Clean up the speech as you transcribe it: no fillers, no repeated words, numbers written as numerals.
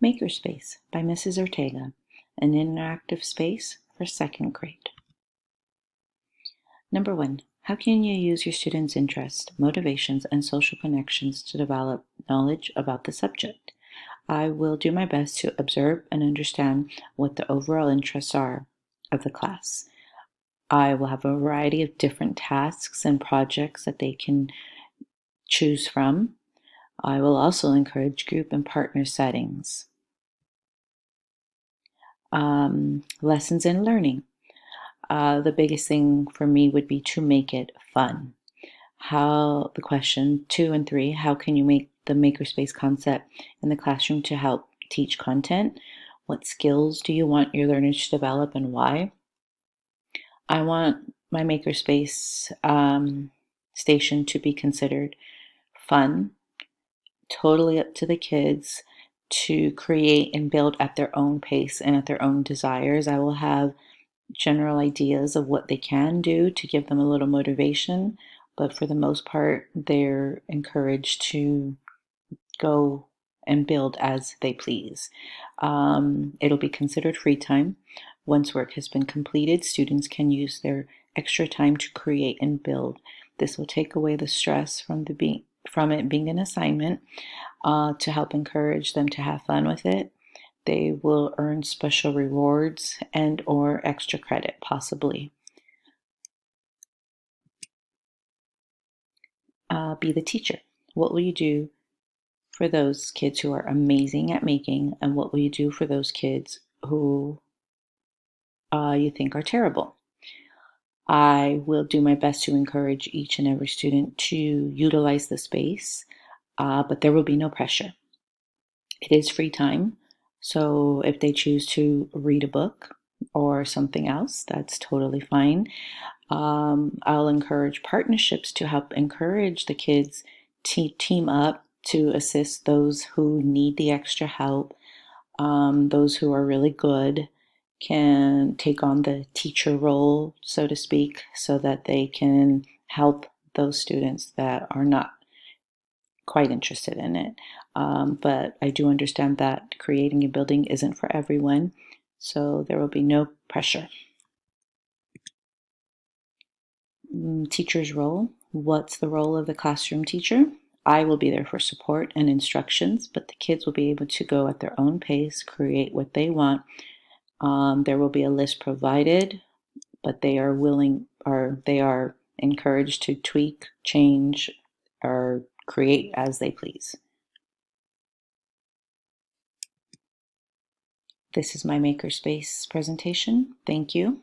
Makerspace by Mrs. Ortega, an interactive space for second grade. Number 1, how can you use your students' interests, motivations, and social connections to develop knowledge about the subject? I will do my best to observe and understand what the overall interests are of the class. I will have a variety of different tasks and projects that they can choose from. I will also encourage group and partner settings. Lessons in learning. The biggest thing for me would be to make it fun. The question 2 and 3, how can you make the makerspace concept in the classroom to help teach content? What skills do you want your learners to develop and why? I want my makerspace station to be considered fun, totally up to the kids to create and build at their own pace and at their own desires. I will have general ideas of what they can do to give them a little motivation, but for the most part, they're encouraged to go and build as they please. It'll be considered free time. Once work has been completed, students can use their extra time to create and build. This will take away the stress from it being an assignment to help encourage them to have fun with it. They will earn special rewards and or extra credit, possibly. Be the teacher. What will you do for those kids who are amazing at making, and what will you do for those kids who you think are terrible? I will do my best to encourage each and every student to utilize the space, but there will be no pressure. It is free time, so if they choose to read a book or something else, that's totally fine. I'll encourage partnerships to help encourage the kids to team up to assist those who need the extra help. Those who are really good can take on the teacher role, so to speak, so that they can help those students that are not quite interested in it. But I do understand that creating a building isn't for everyone, so there will be no pressure. Teacher's role. What's the role of the classroom teacher? I will be there for support and instructions, but the kids will be able to go at their own pace, create what they want. There will be a list provided, but they are encouraged to tweak, change, or create as they please. This is my Makerspace presentation. Thank you.